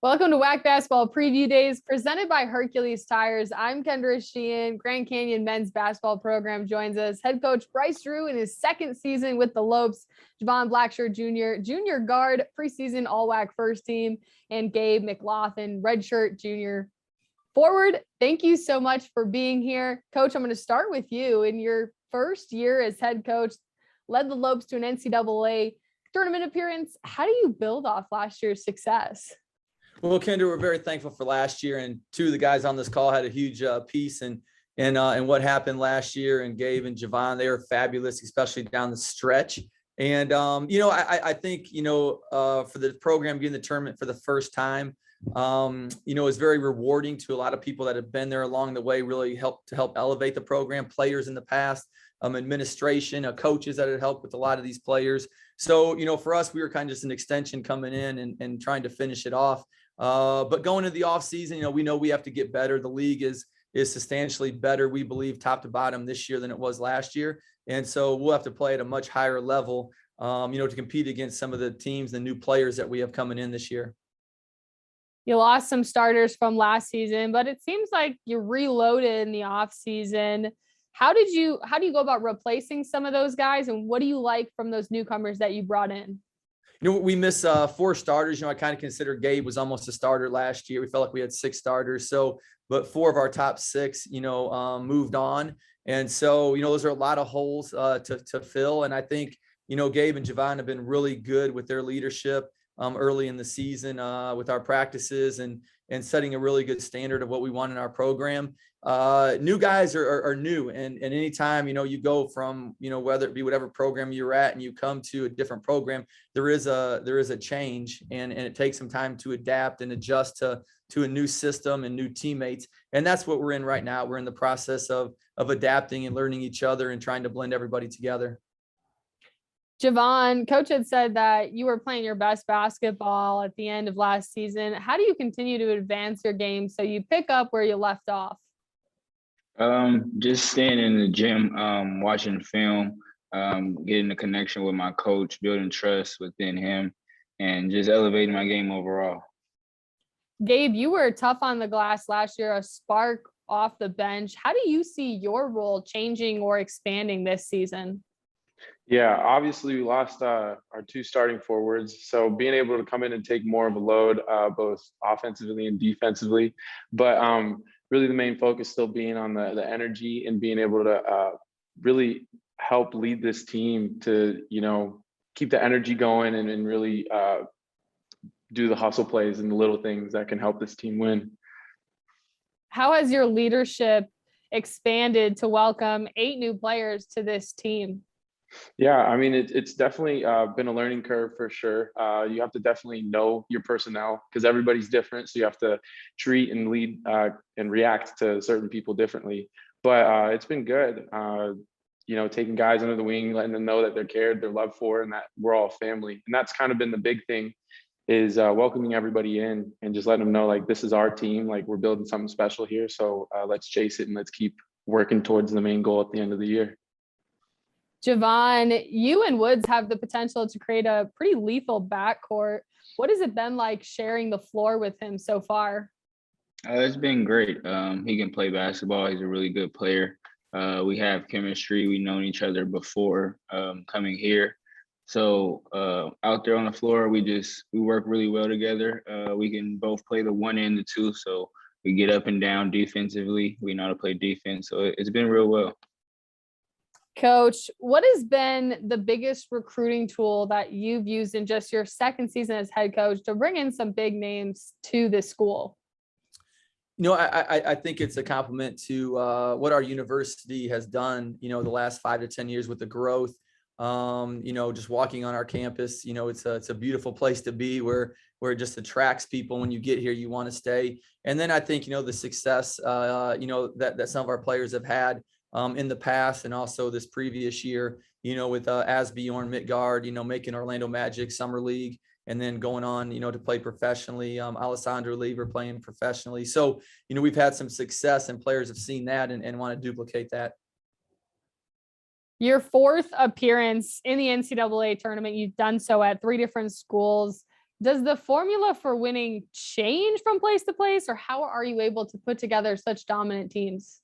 Welcome to WAC Basketball Preview Days presented by Hercules Tires. I'm Kendra Sheehan. Grand Canyon men's basketball program joins us. Head coach Bryce Drew in his second season with the Lopes. Javon Blackshirt Jr., junior guard, preseason all-WAC first team, and Gabe McLaughlin, redshirt junior forward. Thank you so much for being here. Coach, I'm going to start with you. In your first year as head coach, led the Lopes to an NCAA tournament appearance. How do you build off last year's success? Well, Kendra, we're very thankful for last year, and two of the guys on this call had a huge piece in what happened last year. And Gabe and Javon, they were fabulous, especially down the stretch. And I think for the program getting the tournament for the first time, it's very rewarding to a lot of people that have been there along the way. Really help elevate the program. Players in the past, administration, coaches that had helped with a lot of these players. So for us, we were kind of just an extension coming in and trying to finish it off. But going into the off season, we know we have to get better. The league is substantially better, we believe, top to bottom this year than it was last year. And so we'll have to play at a much higher level, to compete against some of the teams, the new players that we have coming in this year. You lost some starters from last season, but it seems like you reloaded in the off season. How do you go about replacing some of those guys, and what do you like from those newcomers that you brought in? We miss 4 starters. I kind of consider Gabe was almost a starter last year. We felt like we had 6 starters. But 4 of our top 6, moved on. And so, those are a lot of holes to fill. And I think, Gabe and Javon have been really good with their leadership early in the season with our practices and setting a really good standard of what we want in our program. New guys are new. And anytime, you go from, whether it be whatever program you're at and you come to a different program, there is a change and it takes some time to adapt and adjust to a new system and new teammates. And that's what we're in right now. We're in the process of adapting and learning each other and trying to blend everybody together. Javon, coach had said that you were playing your best basketball at the end of last season. How do you continue to advance your game so you pick up where you left off? Just staying in the gym, watching film, getting a connection with my coach, building trust within him, and just elevating my game overall. Gabe, you were tough on the glass last year, a spark off the bench. How do you see your role changing or expanding this season? Yeah, obviously we lost our 2 starting forwards. So being able to come in and take more of a load, both offensively and defensively. But really the main focus still being on the energy and being able to really help lead this team to, keep the energy going and really do the hustle plays and the little things that can help this team win. How has your leadership expanded to welcome 8 new players to this team? Yeah, I mean, it's definitely been a learning curve for sure. You have to definitely know your personnel because everybody's different. So you have to treat and lead and react to certain people differently. But it's been good, taking guys under the wing, letting them know that they're cared, they're loved for, and that we're all family. And that's kind of been the big thing is welcoming everybody in and just letting them know, like, this is our team, like we're building something special here. So let's chase it and let's keep working towards the main goal at the end of the year. Javon, you and Woods have the potential to create a pretty lethal backcourt. What has it been like sharing the floor with him so far? It's been great. He can play basketball. He's a really good player. We have chemistry. We've known each other before coming here. So out there on the floor, we work really well together. We can both play the 1 and the 2. So we get up and down defensively. We know how to play defense. So it's been real well. Coach, what has been the biggest recruiting tool that you've used in just your second season as head coach to bring in some big names to this school? I think it's a compliment to what our university has done, the last 5 to 10 years with the growth. Just walking on our campus, it's a beautiful place to be where it just attracts people. When you get here, you want to stay. And then I think, the success, that some of our players have had in the past and also this previous year, with Asbjorn Midgard, making Orlando Magic Summer League and then going on, to play professionally. Alessandro Lever playing professionally. So, we've had some success and players have seen that and want to duplicate that. Your 4th appearance in the NCAA tournament, you've done so at 3 different schools. Does the formula for winning change from place to place, or how are you able to put together such dominant teams?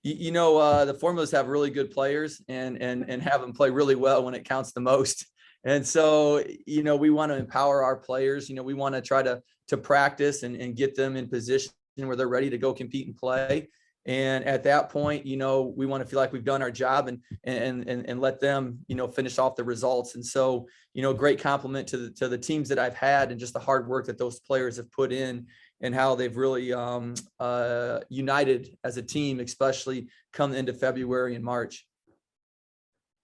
The formulas have really good players and have them play really well when it counts the most. And so, we want to empower our players. We want to try to practice and get them in position where they're ready to go compete and play. And at that point, we want to feel like we've done our job and let them, finish off the results. And so, great compliment to the teams that I've had and just the hard work that those players have put in and how they've really united as a team, especially come into February and March.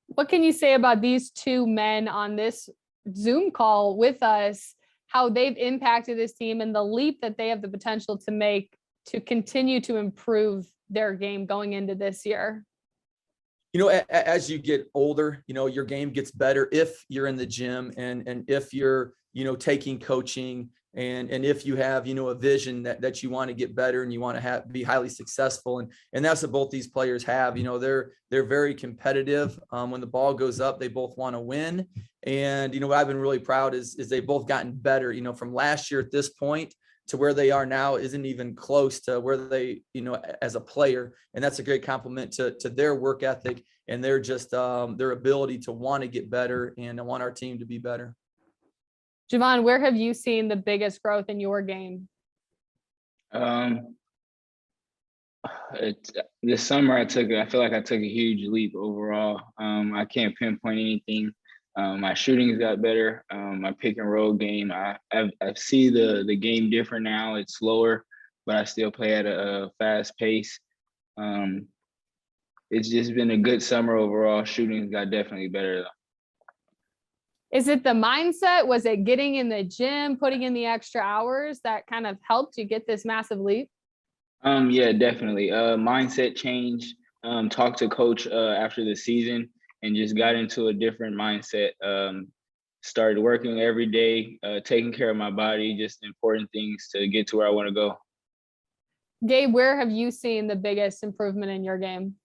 What can you say about these two men on this Zoom call with us, how they've impacted this team and the leap that they have the potential to make to continue to improve their game going into this year? As you get older, your game gets better if you're in the gym and if you're, taking coaching and if you have, a vision that you want to get better and you want to be highly successful. And that's what both these players have. They're very competitive. When the ball goes up, they both want to win. And, what I've been really proud is they've both gotten better, from last year at this point to where they are now isn't even close to where they, as a player. And that's a great compliment to their work ethic and their ability to want to get better and to want our team to be better. Javon, where have you seen the biggest growth in your game? This summer I feel like I took a huge leap overall. I can't pinpoint anything. My shootings got better. My pick and roll game, I see the game different now. It's slower, but I still play at a fast pace. It's just been a good summer overall. Shootings got definitely better though. Is it the mindset? Was it getting in the gym, putting in the extra hours that kind of helped you get this massive leap? Yeah, definitely. Mindset change. Talked to coach after the season and just got into a different mindset. Started working every day, taking care of my body, just important things to get to where I want to go. Gabe, where have you seen the biggest improvement in your game?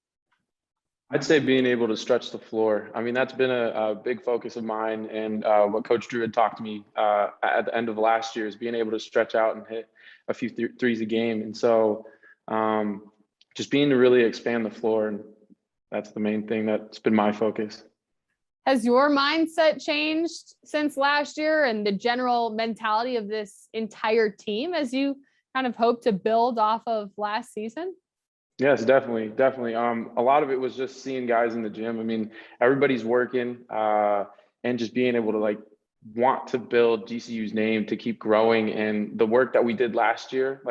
I'd say being able to stretch the floor. I mean, that's been a big focus of mine. And what Coach Drew had talked to me at the end of last year is being able to stretch out and hit a few threes a game. And so just being to really expand the floor. And that's the main thing that's been my focus. Has your mindset changed since last year and the general mentality of this entire team as you kind of hope to build off of last season? Yes, definitely. A lot of it was just seeing guys in the gym. I mean, everybody's working and just being able to want to build GCU's name to keep growing. And the work that we did last year,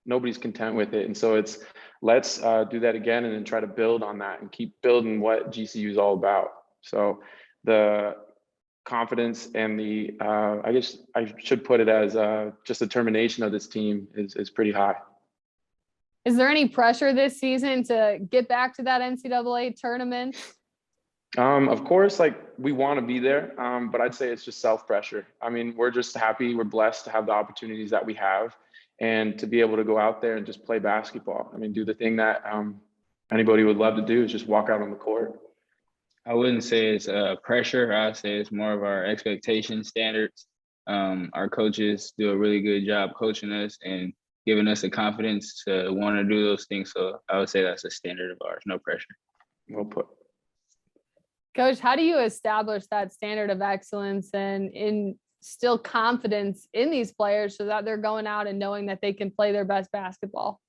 nobody's content with it. And so it's let's do that again and then try to build on that and keep building what GCU is all about. So the confidence and the I guess I should put it as just the determination of this team is pretty high. Is there any pressure this season to get back to that NCAA tournament? Of course, we want to be there, but I'd say it's just self-pressure. I mean, we're just happy, we're blessed to have the opportunities that we have and to be able to go out there and just play basketball. I mean, do the thing that anybody would love to do is just walk out on the court. I wouldn't say it's pressure. I'd say it's more of our expectation standards. Our coaches do a really good job coaching us and giving us the confidence to want to do those things. So I would say that's a standard of ours, no pressure. Well put. Coach, how do you establish that standard of excellence and instill confidence in these players so that they're going out and knowing that they can play their best basketball?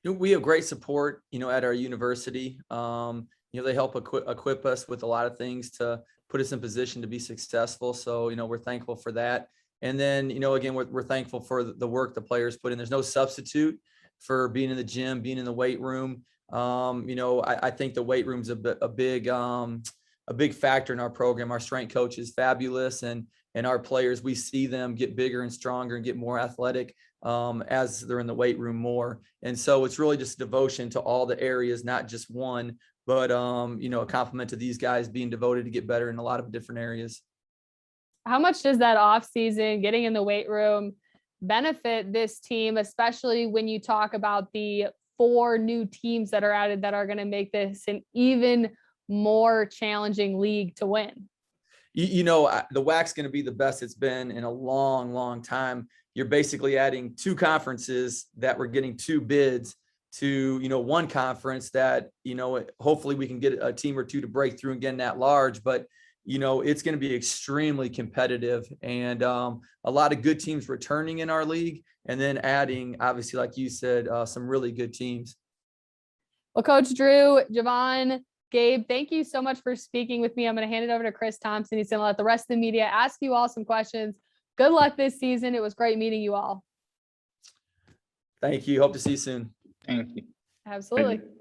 We have great support, at our university. They help equip us with a lot of things to put us in position to be successful. So, we're thankful for that. And then, again, we're thankful for the work the players put in. There's no substitute for being in the gym, being in the weight room. I think the weight room's a big factor in our program. Our strength coach is fabulous, and our players, we see them get bigger and stronger and get more athletic as they're in the weight room more. And so it's really just devotion to all the areas, not just one, but a compliment to these guys being devoted to get better in a lot of different areas. How much does that off season, getting in the weight room, benefit this team, especially when you talk about the 4 new teams that are added that are going to make this an even more challenging league to win? The WAC's going to be the best it's been in a long, long time. You're basically adding two conferences that we're getting two bids to, one conference that, hopefully we can get a team or two to break through and get in that large, but it's going to be extremely competitive, and a lot of good teams returning in our league, and then adding, obviously, like you said, some really good teams. Well, Coach Drew, Javon, Gabe, thank you so much for speaking with me. I'm going to hand it over to Chris Thompson. He's going to let the rest of the media ask you all some questions. Good luck this season. It was great meeting you all. Thank you. Hope to see you soon. Thank you. Absolutely. Thank you.